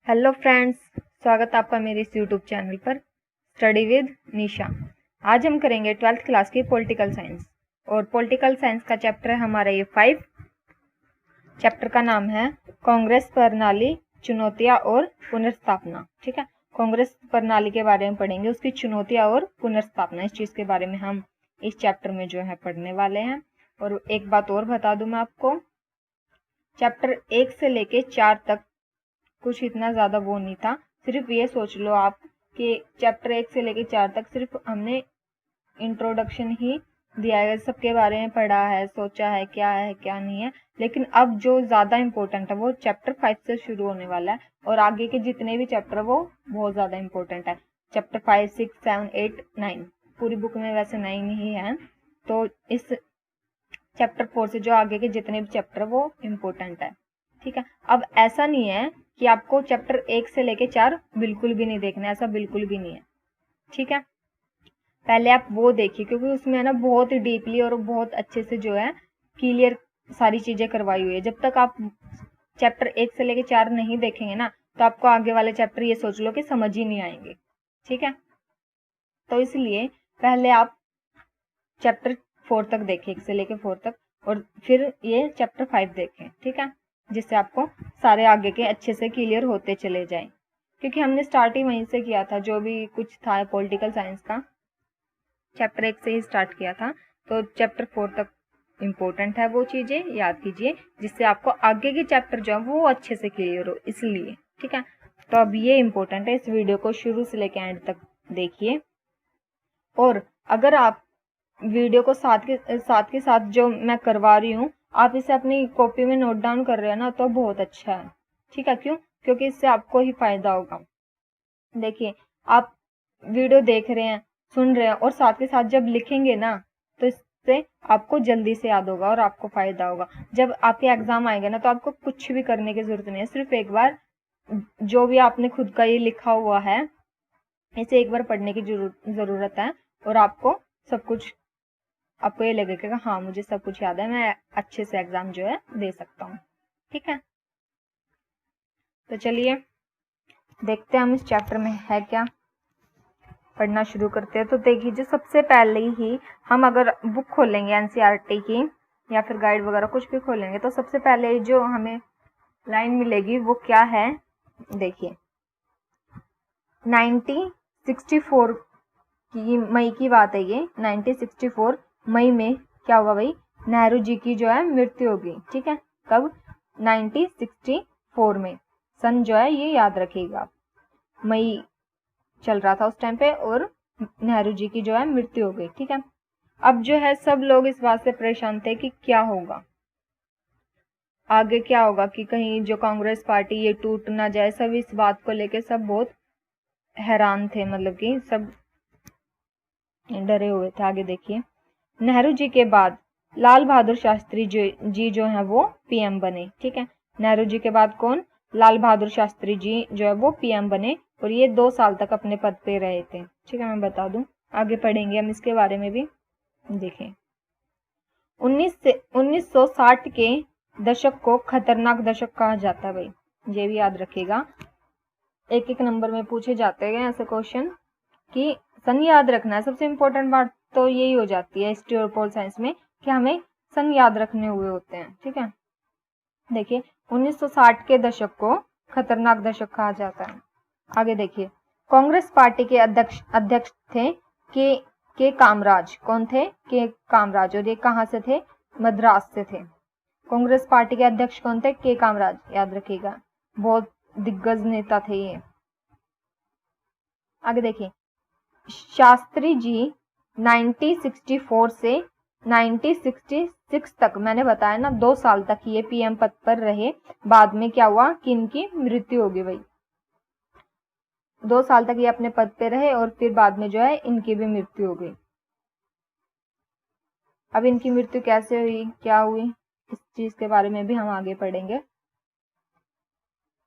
Hello friends, स्वागत है आपका मेरे इस यूट्यूब चैनल पर स्टडी विद निशा। आज हम करेंगे 12th क्लास की पॉलिटिकल साइंस और पॉलिटिकल साइंस का चैप्टर है हमारा ये 5। चैप्टर का नाम है कांग्रेस प्रणाली, चुनौतियां और पुनर्स्थापना। ठीक है, कांग्रेस प्रणाली के बारे में पढ़ेंगे, उसकी चुनौतियां और पुनर्स्थापना, इस चीज के बारे में हम इस चैप्टर में जो है पढ़ने वाले हैं। और एक बात और बता दूं मैं आपको, चैप्टर 1 से लेके 4 तक कुछ इतना ज्यादा वो नहीं था। सिर्फ ये सोच लो आप कि चैप्टर 1 से लेके 4 तक सिर्फ हमने इंट्रोडक्शन ही दिया है, सबके बारे में पढ़ा है, सोचा है क्या नहीं है। लेकिन अब जो ज्यादा इम्पोर्टेंट है वो चैप्टर 5 से शुरू होने वाला है और आगे के जितने भी चैप्टर वो बहुत ज्यादा इम्पोर्टेंट है। चैप्टर 5, 6, 7, 8, 9 पूरी बुक में वैसे 9 ही है, तो इस चैप्टर 4 से जो आगे के जितने भी चैप्टर वो इम्पोर्टेंट है। ठीक है, अब ऐसा नहीं है कि आपको चैप्टर 1 से लेके 4 बिल्कुल भी नहीं देखना है, ऐसा बिल्कुल भी नहीं है। ठीक है, पहले आप वो देखिए क्योंकि उसमें है ना बहुत डीपली और बहुत अच्छे से जो है क्लियर सारी चीजें करवाई हुई है। जब तक आप चैप्टर 1 से लेके 4 नहीं देखेंगे ना, तो आपको आगे वाले चैप्टर ये सोच लो कि समझ ही नहीं आएंगे। ठीक है, तो इसलिए पहले आप चैप्टर 4 तक देखें, 1 से लेके 4 तक, और फिर ये चैप्टर 5 देखें। ठीक है, जिससे आपको सारे आगे के अच्छे से क्लियर होते चले जाएं, क्योंकि हमने स्टार्ट ही वहीं से किया था। जो भी कुछ था पॉलिटिकल साइंस का चैप्टर 1 से ही स्टार्ट किया था, तो चैप्टर 4 तक इम्पोर्टेंट है, वो चीजें याद कीजिए जिससे आपको आगे के चैप्टर जो है वो अच्छे से क्लियर हो, इसलिए। ठीक है, तो अब ये इम्पोर्टेंट है, इस वीडियो को शुरू से लेकर एंड तक देखिए। और अगर आप वीडियो को साथ के साथ जो मैं करवा रही हूँ आप इसे अपनी कॉपी में नोट डाउन कर रहे हैं ना, तो बहुत अच्छा है। ठीक है, क्यों? क्योंकि इससे आपको ही फायदा होगा। देखिए, आप वीडियो देख रहे हैं, सुन रहे हैं, और साथ के साथ जब लिखेंगे ना, तो इससे आपको जल्दी से याद होगा और आपको फायदा होगा। जब आपके एग्जाम आएंगे ना, तो आपको कुछ भी करने की जरूरत नहीं है, सिर्फ एक बार जो भी आपने खुद का ये लिखा हुआ है इसे एक बार पढ़ने की जरूरत है, और आपको सब कुछ, आपको ये लगेगा कि हाँ मुझे सब कुछ याद है, मैं अच्छे से एग्जाम जो है दे सकता हूँ। ठीक है, तो चलिए देखते हैं हम इस चैप्टर में है क्या, पढ़ना शुरू करते हैं। तो देखिए, जो सबसे पहले ही हम अगर बुक खोलेंगे एनसीईआरटी की या फिर गाइड वगैरह कुछ भी खोलेंगे, तो सबसे पहले जो हमें लाइन मिलेगी वो क्या है, देखिए 1964 की मई की बात है ये। 1964 मई में क्या हुआ भाई, नेहरू जी की जो है मृत्यु हो गई। ठीक है, कब? 1964 में। सन जो है ये याद रखिएगा, मई चल रहा था उस टाइम पे, और नेहरू जी की जो है मृत्यु हो गई। ठीक है, अब जो है सब लोग इस बात से परेशान थे कि क्या होगा आगे, क्या होगा, कि कहीं जो कांग्रेस पार्टी ये टूट ना जाए। सब इस बात को लेके सब बहुत हैरान थे, मतलब कि सब डरे हुए थे। आगे देखिए, नेहरू जी के बाद लाल बहादुर शास्त्री जी जो है वो पीएम बने। ठीक है, नेहरू जी के बाद कौन? लाल बहादुर शास्त्री जी जो है वो पीएम बने, और ये 2 साल तक अपने पद पे रहे थे। ठीक है, मैं बता दूं, आगे पढ़ेंगे हम इसके बारे में भी। देखें, 1960 के दशक को खतरनाक दशक कहा जाता है भाई, ये भी याद रखिएगा। एक एक नंबर में पूछे जाते हैं ऐसे क्वेश्चन कि सन याद रखना है। सबसे इम्पोर्टेंट बात तो यही हो जाती है हिस्ट्री और पोल साइंस में कि हमें सन याद रखने हुए होते हैं। ठीक है, देखिए 1960 के दशक को खतरनाक दशक कहा जाता है। आगे देखिए, कांग्रेस पार्टी के अध्यक्ष थे के कामराज। कौन थे? के कामराज, और ये कहाँ से थे? मद्रास से थे। कांग्रेस पार्टी के अध्यक्ष कौन थे? के कामराज, याद रखिएगा, बहुत दिग्गज नेता थे ये। आगे देखिए, शास्त्री जी 1964 से 1966 तक, मैंने बताया ना 2 साल तक ये पीएम पद पर रहे। बाद में क्या हुआ कि इनकी मृत्यु हो गई भाई। 2 साल तक ये अपने पद पे रहे और फिर बाद में जो है इनकी भी मृत्यु हो गई। अब इनकी मृत्यु कैसे हुई, क्या हुई, इस चीज के बारे में भी हम आगे पढ़ेंगे।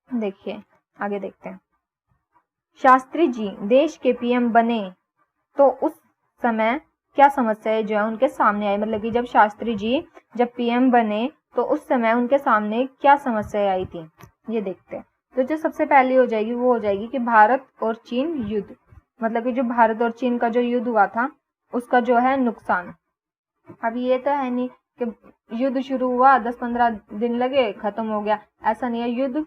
देखिए, आगे देखते हैं। शास्त्री जी देश के पीएम बने तो उस समय क्या समस्याएं जो है उनके सामने आई, मतलब कि जब शास्त्री जी जब पीएम बने तो उस समय उनके सामने क्या समस्याएं आई थी, ये देखते हैं। तो जो सबसे पहली हो जाएगी वो हो जाएगी कि भारत और चीन युद्ध, मतलब कि जो भारत और चीन का जो युद्ध हुआ था उसका जो है नुकसान। अब ये तो है नहीं कि युद्ध शुरू हुआ 10-15 दिन लगे खत्म हो गया, ऐसा नहीं है। युद्ध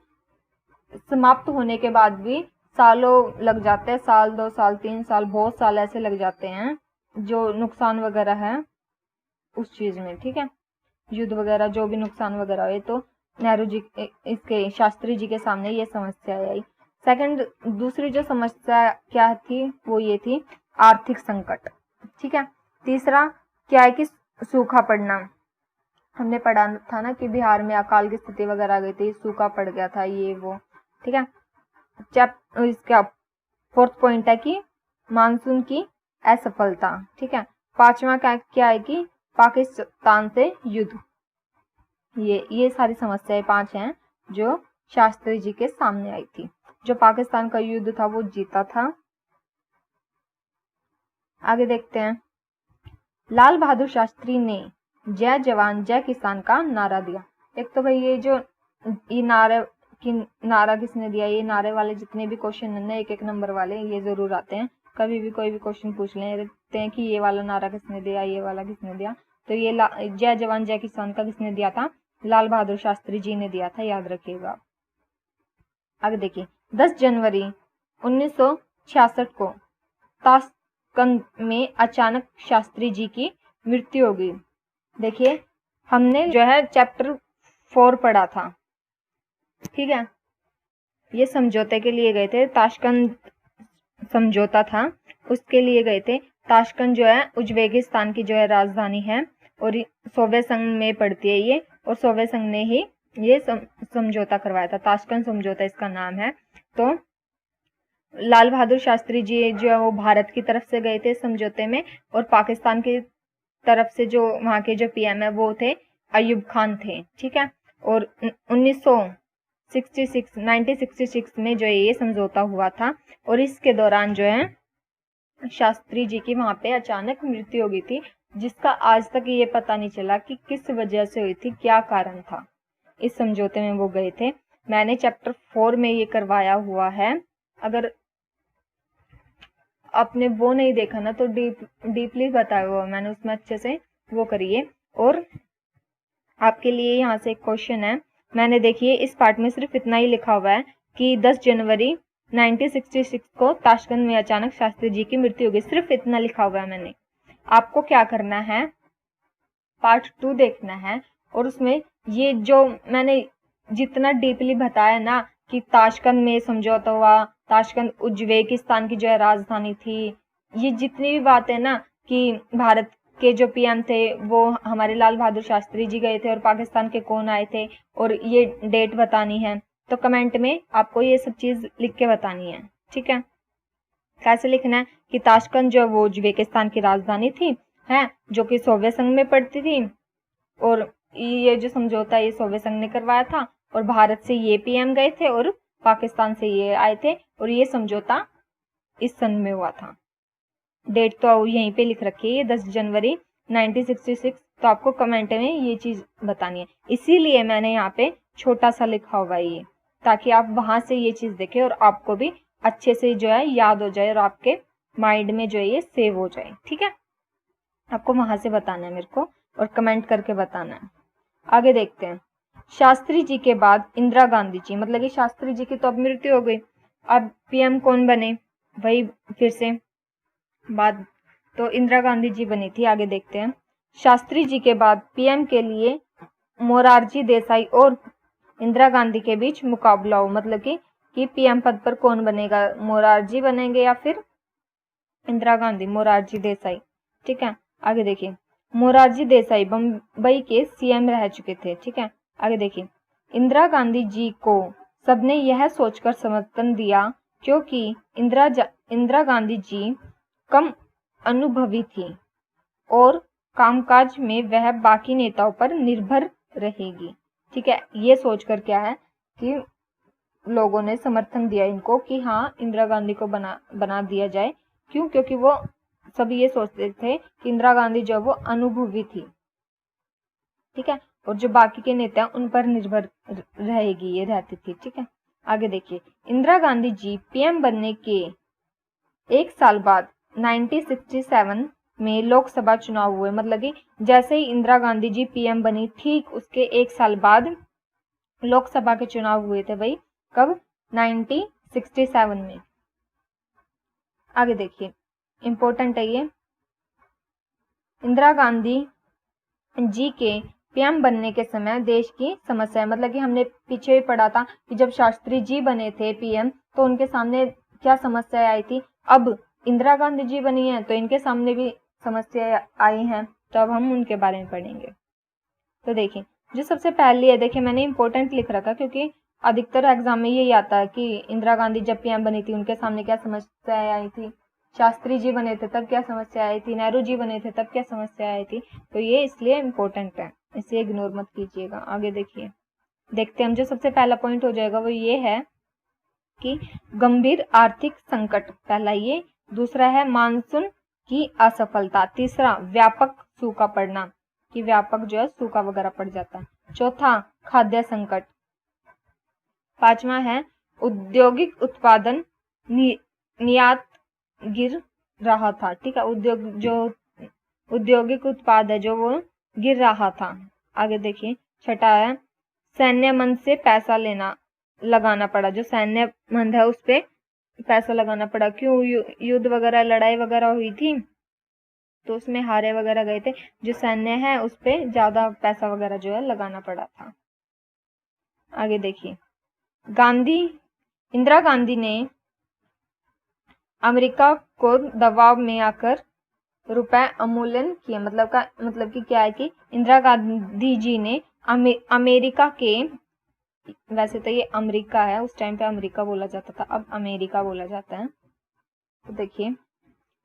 समाप्त होने के बाद भी सालों लग जाते हैं, साल 2 साल 3 साल, बहुत साल ऐसे लग जाते हैं जो नुकसान वगैरह है उस चीज में, ठीक है। युद्ध वगैरह जो भी नुकसान वगैरह हुए तो नेहरू जी इसके शास्त्री जी के सामने ये समस्या आई। सेकंड, दूसरी जो समस्या क्या थी वो ये थी आर्थिक संकट, ठीक है। तीसरा क्या है कि सूखा पड़ना, हमने पढ़ा था ना कि बिहार में अकाल की स्थिति वगैरह आ गई थी, सूखा पड़ गया था ये वो, ठीक है। इसका फोर्थ पॉइंट है कि मानसून की असफलता, ठीक है। पांचवा क्या है कि पाकिस्तान से युद्ध। ये सारी समस्याएं 5 हैं जो शास्त्री जी के सामने आई थी। जो पाकिस्तान का युद्ध था वो जीता था। आगे देखते हैं। लाल बहादुर शास्त्री ने जय जवान जय किसान का नारा दिया। एक तो भाई ये नारा किसने दिया, ये नारे वाले जितने भी क्वेश्चन है ना 1-1 नंबर वाले ये जरूर आते हैं, कभी भी कोई भी क्वेश्चन पूछ लेते हैं कि ये वाला नारा किसने दिया, ये वाला किसने दिया। तो ये जय जवान जय किसान का किसने दिया था, लाल बहादुर शास्त्री जी ने दिया था, याद रखिएगा। आगे देखिए, 10 जनवरी 1966 को ताशकंद में अचानक शास्त्री जी की मृत्यु हो गई। देखिए हमने जो है चैप्टर 4 पढ़ा था, ठीक है। ये समझौते के लिए गए थे, ताशकंद समझौता था उसके लिए गए थे। ताशकंद जो है उज्बेकिस्तान की जो है राजधानी है और सोवियत संघ में पड़ती है ये, और सोवियत संघ ने ही ये समझौता करवाया था, ताशकंद समझौता इसका नाम है। तो लाल बहादुर शास्त्री जी जो है वो भारत की तरफ से गए थे समझौते में, और पाकिस्तान की तरफ से जो वहां के जो पीएम है वो थे अयूब खान थे, ठीक है। और 1966 में जो ये समझौता हुआ था, और इसके दौरान जो है शास्त्री जी की वहां पे अचानक मृत्यु हो गई थी, जिसका आज तक ये पता नहीं चला कि किस वजह से हुई थी, क्या कारण था। इस समझौते में वो गए थे। मैंने चैप्टर 4 में ये करवाया हुआ है, अगर आपने वो नहीं देखा ना तो डीपली बताया हुआ मैंने उसमें, अच्छे से वो करिए। और आपके लिए यहाँ से एक क्वेश्चन है, मैंने देखिए इस पार्ट में सिर्फ इतना ही लिखा हुआ है कि 10 जनवरी 1966 को ताशकंद में अचानक शास्त्री जी की मृत्यु हो गई, सिर्फ इतना लिखा हुआ है मैंने। आपको क्या करना है, पार्ट 2 देखना है, और उसमें ये जो मैंने जितना डीपली बताया ना कि ताशकंद में समझौता हुआ, ताशकंद उज्बेकिस्तान की जो है राजधानी थी, ये जितनी भी बातें ना कि भारत के जो पीएम थे वो हमारे लाल बहादुर शास्त्री जी गए थे, और पाकिस्तान के कौन आए थे, और ये डेट बतानी है। तो कमेंट में आपको ये सब चीज लिख के बतानी है, ठीक है। कैसे लिखना है कि ताशकंद जो वो उज्बेकिस्तान की राजधानी थी है, जो कि सोवियत संघ में पड़ती थी, और ये जो समझौता ये सोवियत संघ ने करवाया था, और भारत से ये पीएम गए थे और पाकिस्तान से ये आए थे, और ये समझौता इस सन में हुआ था। डेट तो यहीं पे लिख रखी है 10 जनवरी 1966। तो आपको कमेंट में ये चीज बतानी है, इसीलिए मैंने यहाँ पे छोटा सा लिखा हुआ है ये, ताकि आप वहां से ये चीज देखें और आपको भी अच्छे से जो है याद हो जाए और आपके माइंड में जो है ये सेव हो जाए, ठीक है। आपको वहां से बताना है मेरे को और कमेंट करके बताना है। आगे देखते हैं। शास्त्री जी के बाद इंदिरा गांधी जी, मतलब कि शास्त्री जी की तो अब मृत्यु हो गई, अब पीएम कौन बने, वही फिर से बात, तो इंदिरा गांधी जी बनी थी। आगे देखते हैं। शास्त्री जी के बाद पीएम के लिए मोरारजी देसाई और इंदिरा गांधी के बीच मुकाबला हो, मतलब कि पीएम पद पर कौन बनेगा, मोरारजी बनेंगे या फिर इंदिरा गांधी, मोरारजी देसाई, ठीक है। आगे देखिए, मोरारजी देसाई बम्बई के सीएम रह चुके थे, ठीक है। आगे देखिए, इंदिरा गांधी जी को सबने यह सोचकर समर्थन दिया क्योंकि इंदिरा गांधी जी कम अनुभवी थी और कामकाज में वह बाकी नेताओं पर निर्भर रहेगी, ठीक है। ये सोचकर क्या है कि लोगों ने समर्थन दिया इनको कि हाँ इंदिरा गांधी को बना दिया जाए, क्यों, क्योंकि वो सभी ये सोचते थे कि इंदिरा गांधी जो वो अनुभवी थी, ठीक है, और जो बाकी के नेता उन पर निर्भर रहेगी, ये रहती थी, ठीक है। आगे देखिए, इंदिरा गांधी जी पीएम बनने के एक साल बाद 1967 में लोकसभा चुनाव हुए। मतलब कि जैसे ही इंदिरा गांधी जी पीएम बनी, ठीक उसके एक साल बाद लोकसभा के चुनाव हुए थे भाई। कब? 1967 में। आगे देखिए, इंपॉर्टेंट है ये। इंदिरा गांधी जी के पीएम बनने के समय देश की समस्या, मतलब कि हमने पीछे भी पढ़ा था कि जब शास्त्री जी बने थे पीएम तो उनके सामने क्या समस्याएं आई थी। अब इंदिरा गांधी जी बनी है तो इनके सामने भी समस्याएं आई हैं, तो अब हम उनके बारे में पढ़ेंगे। तो देखिए, जो सबसे पहली है, देखिए मैंने इंपॉर्टेंट लिख रखा क्योंकि अधिकतर एग्जाम में यही आता है कि इंदिरा गांधी जब पीएम बनी थी उनके सामने क्या समस्याएं आई थी, शास्त्री जी बने थे तब क्या समस्या आई थी, नेहरू जी बने थे तब क्या समस्या आई थी। तो ये इसलिए इम्पोर्टेंट है, इसे इग्नोर मत कीजिएगा। आगे देखिए, देखते हैं हम। जो सबसे पहला पॉइंट हो जाएगा वो ये है कि गंभीर आर्थिक संकट, पहला ये। दूसरा है मानसून की असफलता। तीसरा व्यापक सूखा पड़ना, कि व्यापक जो है सूखा वगैरह पड़ जाता है। चौथा खाद्य संकट। पांचवा है औद्योगिक उत्पादन निर्यात गिर रहा था। ठीक है, औद्योगिक उत्पाद है जो वो गिर रहा था। आगे देखिए, छठा है सैन्य मन से पैसा लगाना पड़ा। जो सैन्य मन है उस पे पैसा लगाना पड़ा। क्यों? युद्ध वगैरह, लड़ाई वगैरह हुई थी तो उसमें हारे वगैरह गए थे। जो सैन्य है उस पे ज्यादा पैसा वगैरह जो है लगाना पड़ा था। आगे देखिए, इंदिरा गांधी ने अमेरिका को दबाव में आकर रुपए अवमूल्यन किए। मतलब कि क्या है कि इंदिरा गांधी जी ने अमेरिका के, वैसे तो ये अमेरिका है, उस टाइम पे अमेरिका बोला जाता था, अब अमेरिका बोला जाता है। तो देखिए,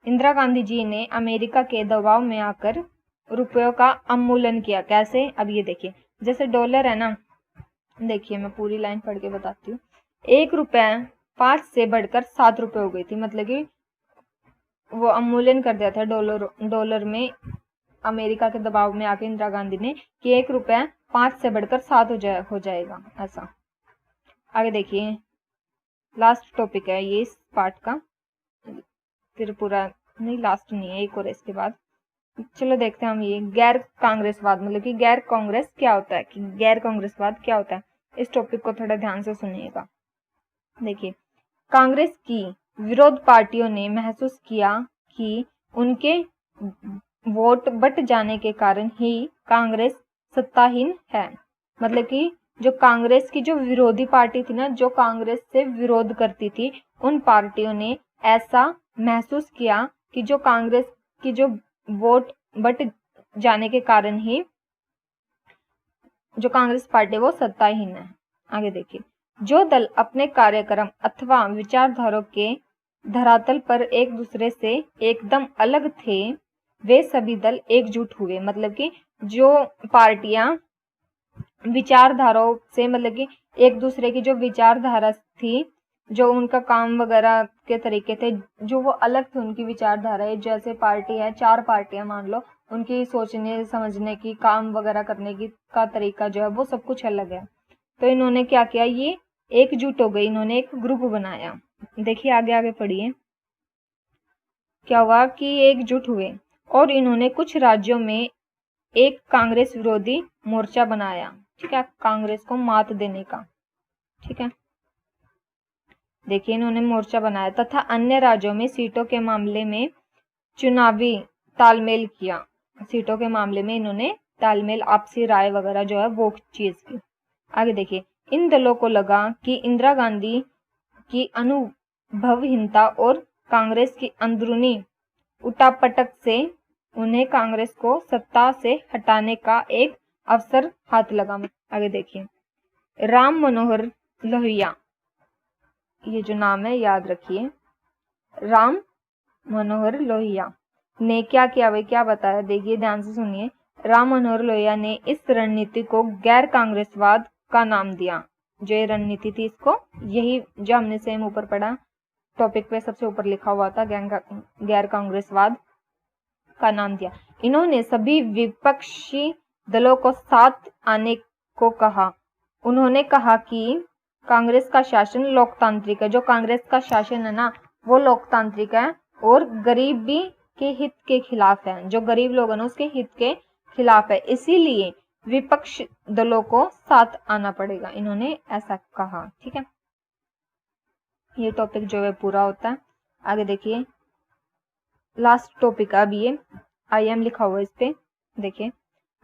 इंदिरा गांधी जी ने अमेरिका के दबाव में आकर रुपयों का अवमूल्यन किया। कैसे? अब ये देखिए, जैसे डॉलर है ना, देखिए मैं पूरी लाइन पढ़ के बताती हूँ। 1 रुपए 5 से बढ़कर 7 रुपए हो गई थी। मतलब कि वो अवमूल्यन कर दिया था डॉलर में, अमेरिका के दबाव में आके इंदिरा गांधी ने, कि 1 रुपए 5 से बढ़कर 7 हो जाएगा, ऐसा। आगे देखिए, लास्ट टॉपिक है ये इस पार्ट का, फिर पूरा नहीं, लास्ट नहीं है, एक और इसके बाद। चलो देखते हैं हम ये गैर कांग्रेसवाद, मतलब कि गैर कांग्रेस क्या होता है, कि गैर कांग्रेसवाद क्या होता है। इस टॉपिक को थोड़ा ध्यान से सुनिएगा। देखिए, कांग्रेस की विरोध पार्टियों ने महसूस किया कि उनके वोट बट जाने के कारण ही कांग्रेस सत्ताहीन है। मतलब कि जो कांग्रेस की जो विरोधी पार्टी थी ना, जो कांग्रेस से विरोध करती थी, उन पार्टियों ने ऐसा महसूस किया कि जो कांग्रेस की जो वोट बट जाने के कारण ही जो कांग्रेस पार्टी वो सत्ताहीन है। आगे देखिए, जो दल अपने कार्यक्रम अथवा विचारधारा के धरातल पर एक दूसरे से एकदम अलग थे, वे सभी दल एकजुट हुए। मतलब कि जो पार्टियां विचारधाराओं से, मतलब कि एक दूसरे की जो विचारधारा थी, जो उनका काम वगैरह के तरीके थे, जो वो अलग थे उनकी विचारधारा। जैसे पार्टी है, 4 पार्टियां मान लो, उनकी सोचने समझने की, काम वगैरह करने की का तरीका जो है वो सब कुछ अलग है। तो इन्होंने क्या किया, ये एकजुट हो गई, इन्होंने एक ग्रुप बनाया। देखिए आगे आगे पढ़िए, क्या हुआ कि एकजुट हुए और इन्होंने कुछ राज्यों में एक कांग्रेस विरोधी मोर्चा बनाया। ठीक है, कांग्रेस को मात देने का। ठीक है, देखिए इन्होंने मोर्चा बनाया तथा अन्य राज्यों में सीटों के मामले में चुनावी तालमेल किया। सीटों के मामले में इन्होंने तालमेल, आपसी राय वगैरह जो है वो चीज की। आगे देखिए, इन दलों को लगा कि इंदिरा गांधी की अनुभवहीनता और कांग्रेस की अंदरूनी उठापटक से उन्हें कांग्रेस को सत्ता से हटाने का एक अवसर हाथ लगा। आगे देखिए, राम मनोहर लोहिया, ये जो नाम है याद रखिए, राम मनोहर लोहिया ने क्या किया, भाई क्या बताया, देखिए ध्यान से सुनिए। राम मनोहर लोहिया ने इस रणनीति को गैर कांग्रेसवाद का नाम दिया। जो ये रणनीति थी, इसको, यही जो हमने सेम ऊपर पढ़ा टॉपिक पे सबसे ऊपर लिखा हुआ था, गैर कांग्रेसवाद का नाम दिया। इन्होंने सभी विपक्षी दलों को साथ आने को कहा। उन्होंने कहा कि कांग्रेस का शासन लोकतांत्रिक है। जो कांग्रेस का शासन है ना वो लोकतांत्रिक है और गरीबी के हित के खिलाफ है। जो गरीब लोग हैं ना उसके हित के खिलाफ है, इसीलिए विपक्ष दलों को साथ आना पड़ेगा, इन्होंने ऐसा कहा। ठीक है, ये टॉपिक जो है पूरा होता है। आगे देखिए लास्ट टॉपिक है अब ये IM लिखा हुआ है इस पे। देखिए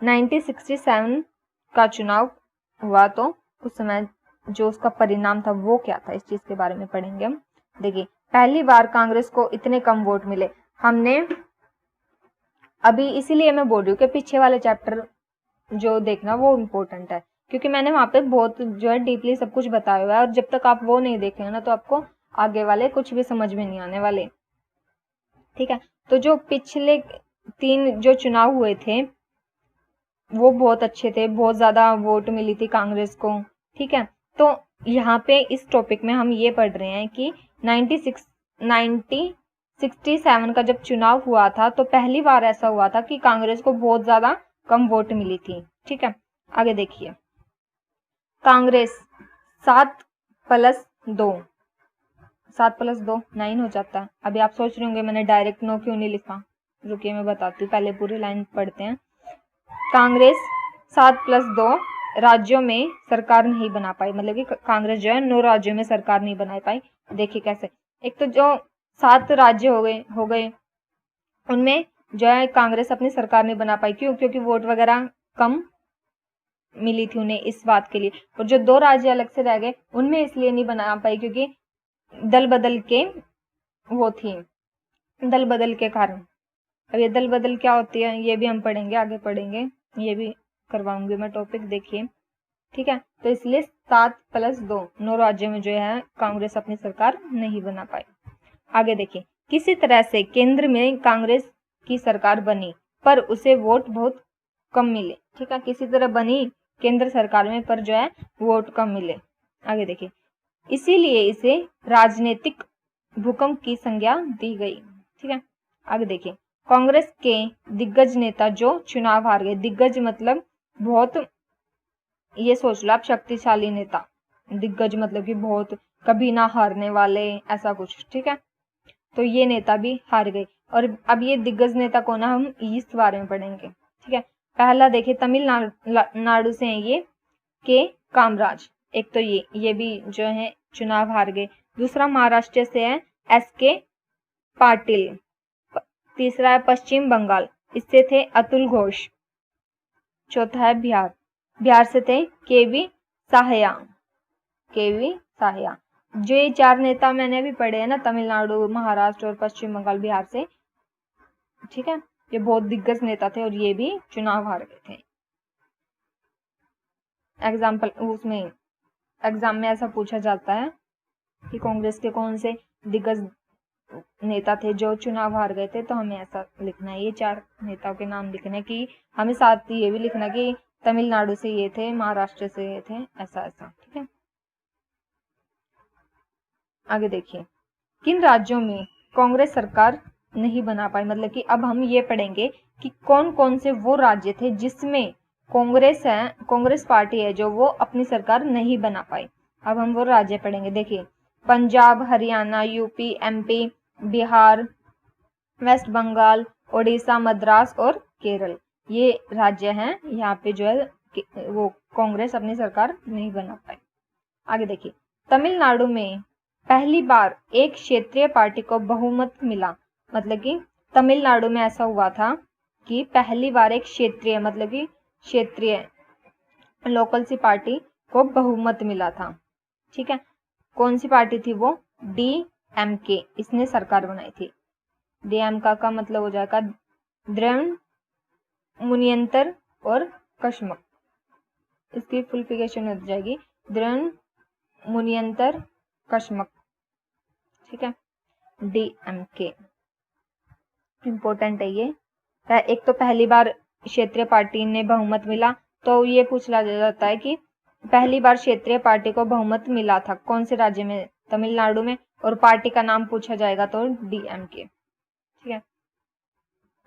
1967 का चुनाव हुआ तो उस समय जो उसका परिणाम था वो क्या था, इस चीज के बारे में पढ़ेंगे हम। देखिए पहली बार कांग्रेस को इतने कम वोट मिले। हमने अभी इसीलिए मैं बोल रही हूँ कि पीछे वाले चैप्टर जो देखना वो इम्पोर्टेंट है, क्योंकि मैंने वहां पे बहुत जो है डीपली सब कुछ बताया हुआ है, और जब तक आप वो नहीं देखेंगे ना तो आपको आगे वाले कुछ भी समझ में नहीं आने वाले। ठीक है, तो जो पिछले 3 जो चुनाव हुए थे वो बहुत अच्छे थे, बहुत ज्यादा वोट मिली थी कांग्रेस को। ठीक है, तो यहाँ पे इस टॉपिक में हम ये पढ़ रहे हैं कि 1967 का जब चुनाव हुआ था तो पहली बार ऐसा हुआ था कि कांग्रेस को बहुत ज्यादा कम वोट मिली थी। ठीक है, आगे देखिए कांग्रेस 7+2 9 हो जाता है। अभी आप सोच रहे होंगे मैंने डायरेक्ट 9 क्यों नहीं लिखा, रुकिए मैं बताती हूँ, पहले पूरी लाइन पढ़ते हैं। कांग्रेस 7+2 राज्यों में सरकार नहीं बना पाई, मतलब कि कांग्रेस जो है 9 राज्यों में सरकार नहीं बना पाई। देखिए कैसे, एक तो जो 7 राज्य हो गए उनमें जो है कांग्रेस अपनी सरकार नहीं बना पाई। क्यों? क्योंकि वोट वगैरह कम मिली थी उन्हें इस बात के लिए। और जो 2 राज्य अलग से रह गए उनमें इसलिए नहीं बना पाई क्योंकि दल बदल के वो थी, दल बदल के कारण। अब ये दल बदल क्या होती है ये भी हम पढ़ेंगे, आगे पढ़ेंगे, ये भी करवाऊंगी मैं टॉपिक, देखिए। ठीक है, तो इसलिए 7+2 9 राज्यों में जो है कांग्रेस अपनी सरकार नहीं बना पाई। आगे देखिए किसी तरह से केंद्र में कांग्रेस की सरकार बनी पर उसे वोट बहुत कम मिले। ठीक है, किसी तरह बनी केंद्र सरकार में पर जो है वोट कम मिले। आगे देखिए इसीलिए इसे राजनीतिक भूकंप की संज्ञा दी गई। ठीक है, आगे देखिए कांग्रेस के दिग्गज नेता जो चुनाव हार गए, दिग्गज मतलब बहुत, ये सोच लो आप, शक्तिशाली नेता। दिग्गज मतलब कि बहुत, कभी ना हारने वाले, ऐसा कुछ। ठीक है, तो ये नेता भी हार गए। और अब ये दिग्गज नेता को ना हम इस बारे में पढ़ेंगे। ठीक है, पहला देखिए तमिलनाडु से है ये के कामराज, एक तो ये भी जो है चुनाव हार गए। दूसरा महाराष्ट्र से है SK पाटिल। तीसरा है पश्चिम बंगाल, इससे थे अतुल घोष। चौथा है बिहार से थे KV साहया। जो ये 4 नेता मैंने अभी पढ़े हैं ना, तमिलनाडु, महाराष्ट्र और पश्चिम बंगाल, बिहार से, ठीक है, ये बहुत दिग्गज नेता थे और ये भी चुनाव हार गए थे। एग्जाम में ऐसा पूछा जाता है कि कांग्रेस के कौन से दिग्गज नेता थे जो चुनाव हार गए थे, तो हमें ऐसा लिखना है, ये 4 नेताओं के नाम लिखने की, हमें साथ ही ये भी लिखना कि तमिलनाडु से ये थे, महाराष्ट्र से ये थे, ऐसा। ठीक है, आगे देखिए किन राज्यों में कांग्रेस सरकार नहीं बना पाई, मतलब कि अब हम ये पढ़ेंगे कि कौन कौन से वो राज्य थे जिसमें कांग्रेस पार्टी है जो वो अपनी सरकार नहीं बना पाई। अब हम वो राज्य पढ़ेंगे। देखिए पंजाब, हरियाणा, UP, MP, बिहार, वेस्ट बंगाल, ओडिशा, मद्रास और केरल, ये राज्य हैं यहाँ पे जो है वो कांग्रेस अपनी सरकार नहीं बना पाई। आगे देखिए तमिलनाडु में पहली बार एक क्षेत्रीय पार्टी को बहुमत मिला, मतलब कि तमिलनाडु में ऐसा हुआ था कि पहली बार एक क्षेत्रीय, मतलब कि क्षेत्रीय लोकल सी पार्टी को बहुमत मिला था। ठीक है, कौन सी पार्टी थी वो? DMK, इसने सरकार बनाई थी। DMK का मतलब हो जाएगा द्रविड़ मुनियंतर और कश्मक, इसकी फुलफिकेशन हो जाएगी द्रविड़ मुनियंतर कश्मक। ठीक है, DMK इंपॉर्टेंट है ये। एक तो पहली बार क्षेत्रीय पार्टी ने बहुमत मिला, तो ये पूछा जाता है कि पहली बार क्षेत्रीय पार्टी को बहुमत मिला था कौन से राज्य में? तमिलनाडु में, और पार्टी का नाम पूछा जाएगा तो DMK। ठीक है,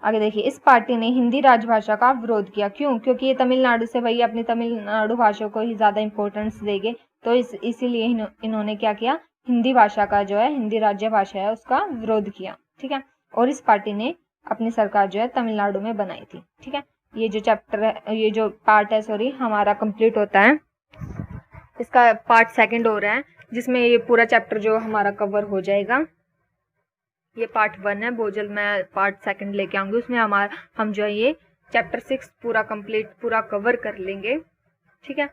आगे देखिए, इस पार्टी ने हिंदी राजभाषा का विरोध किया। क्यों? क्योंकि ये तमिलनाडु से, वही अपनी तमिलनाडु भाषा को ही ज़्यादा इंपॉर्टेंस देंगे, तो इसीलिए इन्होंने क्या किया, हिंदी भाषा का जो है, हिंदी राज्य भाषा है उसका विरोध किया। ठीक है, और इस पार्टी ने अपनी सरकार जो है तमिलनाडु में बनाई थी। ठीक है, ये जो चैप्टर है, ये जो पार्ट है सॉरी हमारा कंप्लीट होता है। इसका पार्ट सेकंड हो रहा है, जिसमें ये पूरा चैप्टर जो हमारा कवर हो जाएगा। ये पार्ट 1 है, बहुत जल्द मैं पार्ट सेकंड लेके आऊंगी, उसमें हम जो है ये चैप्टर 6 पूरा कंप्लीट पूरा कवर कर लेंगे। ठीक है,